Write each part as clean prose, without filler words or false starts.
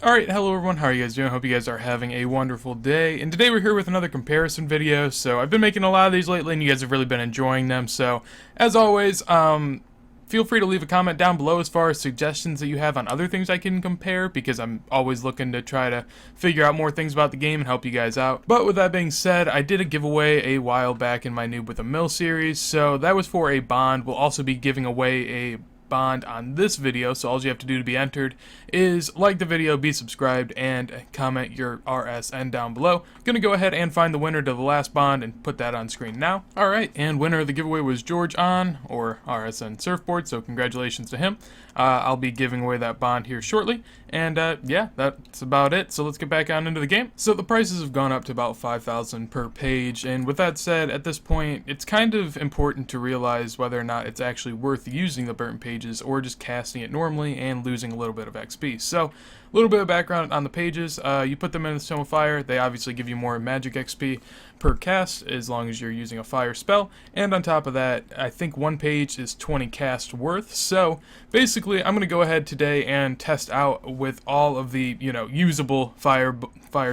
Alright, hello everyone, how are you guys doing? Hope you guys are having a wonderful day. And today we're here with another comparison video. So I've been making a lot of these lately and you guys have really been enjoying them. So as always, feel free to leave a comment down below as far as suggestions that you have on other things I can compare, because I'm always looking to try to figure out more things about the game and help you guys out. But with that being said, I did a giveaway a while back in my Noob with a Mill series, so that was for a bond. We'll also be giving away a bond on this video, so all you have to do to be entered is like the video, be subscribed, and comment your RSN down below. Gonna go ahead and find the winner to the last bond and put that on screen now. Alright, and winner of the giveaway was George on, or RSN Surfboard, so congratulations to him. I'll be giving away that bond here shortly, and yeah, that's about it, so let's get back on into the game. So the prices have gone up to about 5,000 per page, and with that said, at this point, it's kind of important to realize whether or not it's actually worth using the burnt pages or just casting it normally and losing a little bit of XP. So, a little bit of background on the pages. You put them in the Tome of Fire, they obviously give you more magic XP per cast as long as you're using a fire spell, and on top of that, I think one page is 20 cast worth. So basically I'm going to go ahead today and test out with all of the, usable fire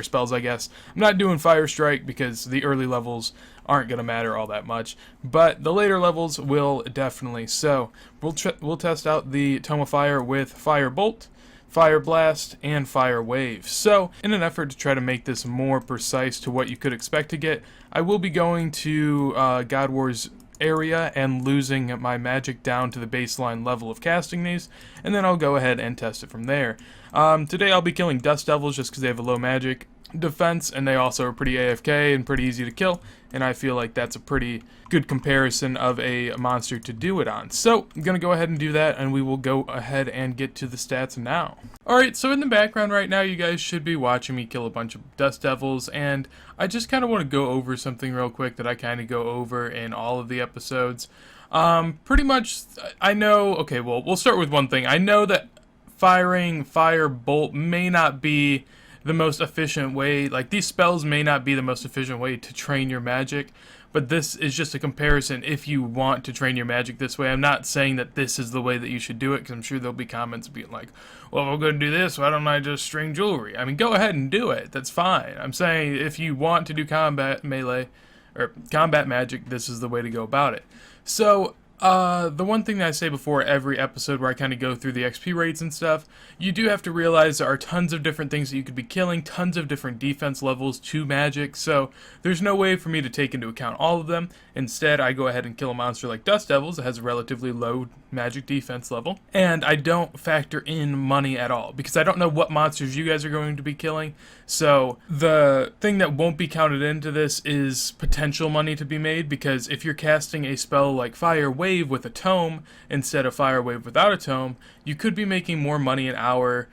spells, I guess. I'm not doing Fire Strike because the early levels aren't going to matter all that much, but the later levels will definitely. So we'll test out the Tome of Fire with Fire Bolt, Fire Blast, and Fire Wave. So, in an effort to try to make this more precise to what you could expect to get, I will be going to God War's area and losing my magic down to the baseline level of casting these, and then I'll go ahead and test it from there. Today I'll be killing Dust Devils just because they have a low magic defense, and they also are pretty AFK and pretty easy to kill, and I feel like that's a pretty good comparison of a monster to do it on. So I'm gonna go ahead and do that, and we will go ahead and get to the stats now. Alright, so in the background right now you guys should be watching me kill a bunch of Dust Devils, and I just kind of want to go over something real quick that I kind of go over in all of the episodes. Pretty much, I know, okay, well, we'll start with one thing. I know that firing Fire Bolt may not be the most efficient way, like these spells may not be the most efficient way to train your magic, but this is just a comparison if you want to train your magic this way. I'm not saying that this is the way that you should do it, because I'm sure there'll be comments being like, well, if I'm going to do this, why don't I just string jewelry? I mean, go ahead and do it, that's fine. I'm saying if you want to do combat melee, or combat magic, this is the way to go about it. So, the one thing that I say before every episode where I kind of go through the XP rates and stuff, you do have to realize there are tons of different things that you could be killing, tons of different defense levels to magic, so there's no way for me to take into account all of them. Instead, I go ahead and kill a monster like Dust Devils that has a relatively low magic defense level, and I don't factor in money at all, because I don't know what monsters you guys are going to be killing, so the thing that won't be counted into this is potential money to be made, because if you're casting a spell like Fire Wave with a tome instead of Fire Wave without a tome, you could be making more money an hour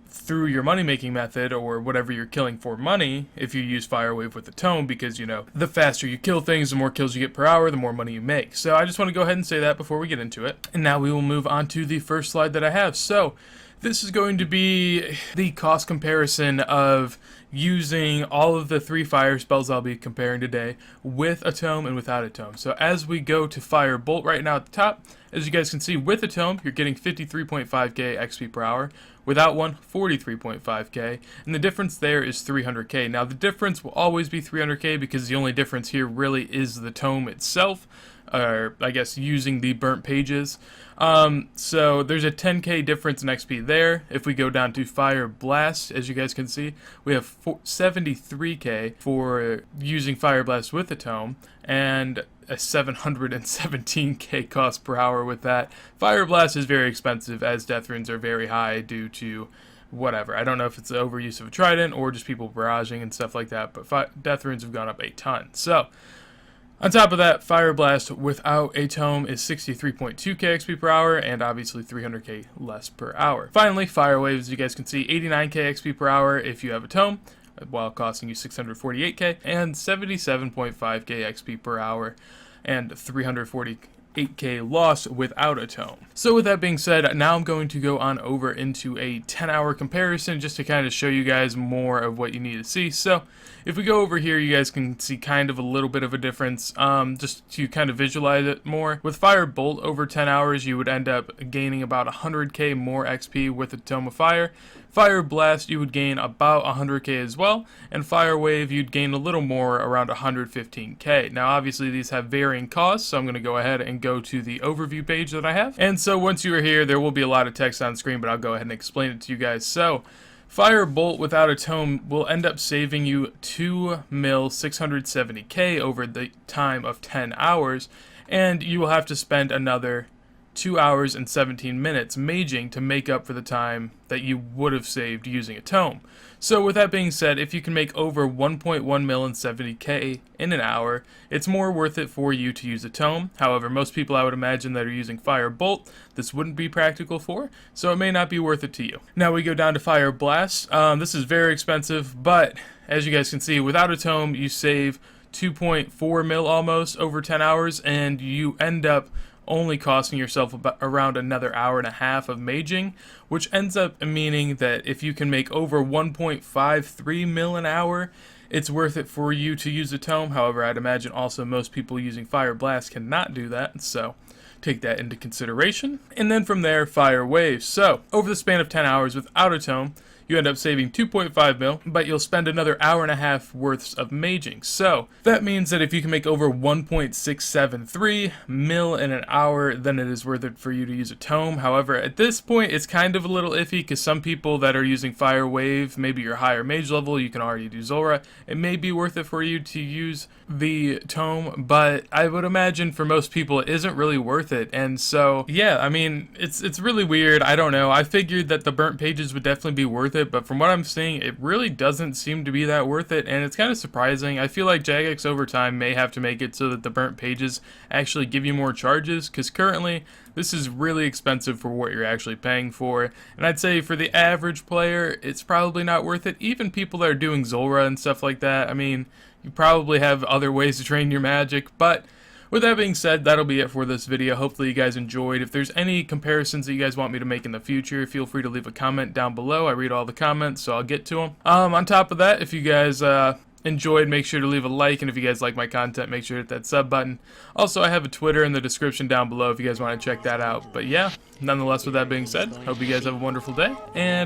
through your money making method, or whatever you're killing for money, if you use Fire Wave with the tome, because the faster you kill things, the more kills you get per hour, the more money you make. So I just want to go ahead and say that before we get into it. And now we will move on to the first slide that I have. So this is going to be the cost comparison of using all of the 3 fire spells I'll be comparing today with a tome and without a tome. So as we go to Fire Bolt right now at the top, as you guys can see, with a tome, you're getting 53.5k XP per hour. Without one, 43.5k, and the difference there is 300k. Now the difference will always be 300k because the only difference here really is the tome itself, or I guess using the burnt pages. So there's a 10k difference in XP there. If we go down to Fire Blast, as you guys can see, we have 73k for using Fire Blast with the tome, and a 717k cost per hour with that. Fire Blast is very expensive, as death runes are very high due to whatever. I don't know if it's the overuse of a trident or just people barraging and stuff like that, but death runes have gone up a ton. So on top of that, Fire Blast without a tome is 63.2k XP per hour, and obviously 300k less per hour. Finally, Fire Wave, as you guys can see, 89k XP per hour if you have a tome, while costing you 648k, and 77.5k XP per hour, and 348k loss without a tome. So with that being said, now I'm going to go on over into a 10-hour comparison just to kind of show you guys more of what you need to see. So if we go over here, you guys can see kind of a little bit of a difference, just to kind of visualize it more. With Fire Bolt over 10 hours, you would end up gaining about 100k more XP with a Tome of Fire. Fire Blast, you would gain about 100k as well, and Fire Wave, you'd gain a little more, around 115k. Now, obviously, these have varying costs, so I'm going to go ahead and go to the overview page that I have. And so once you are here, there will be a lot of text on screen, but I'll go ahead and explain it to you guys. So, Fire Bolt without a tome will end up saving you 670k over the time of 10 hours, and you will have to spend another 2 hours and 17 minutes maging to make up for the time that you would have saved using a tome. So with that being said, if you can make over 1.1 mil and 70k in an hour, it's more worth it for you to use a tome. However, most people I would imagine that are using Fire Bolt, this wouldn't be practical for, so it may not be worth it to you. Now we go down to Fire Blast. This is very expensive, but as you guys can see, without a tome, you save 2.4 mil almost over 10 hours, and you end up only costing yourself about around another hour and a half of maging, which ends up meaning that if you can make over 1.53 mil an hour, it's worth it for you to use a tome. However, I'd imagine also most people using Fire Blast cannot do that, so take that into consideration. And then from there, Fire Wave. So, over the span of 10 hours without a tome, you end up saving 2.5 mil, but you'll spend another hour and a half worths of maging. So that means that if you can make over 1.673 mil in an hour, then it is worth it for you to use a tome. However, at this point, it's kind of a little iffy because some people that are using Fire Wave, maybe your higher mage level, you can already do Zulrah. It may be worth it for you to use the tome, but I would imagine for most people it isn't really worth it. And so, yeah, I mean, it's really weird. I don't know. I figured that the burnt pages would definitely be worth it, but from what I'm seeing, it really doesn't seem to be that worth it, and it's kind of surprising. I feel like Jagex over time may have to make it so that the burnt pages actually give you more charges, because currently this is really expensive for what you're actually paying for, and I'd say for the average player, it's probably not worth it. Even people that are doing Zulrah and stuff like that, I mean, you probably have other ways to train your magic, but with that being said, that'll be it for this video. Hopefully you guys enjoyed. If there's any comparisons that you guys want me to make in the future, feel free to leave a comment down below. I read all the comments, so I'll get to them. On top of that, if you guys enjoyed, make sure to leave a like, and if you guys like my content, make sure to hit that sub button. Also, I have a Twitter in the description down below if you guys want to check that out. But yeah, nonetheless, with that being said, hope you guys have a wonderful day, and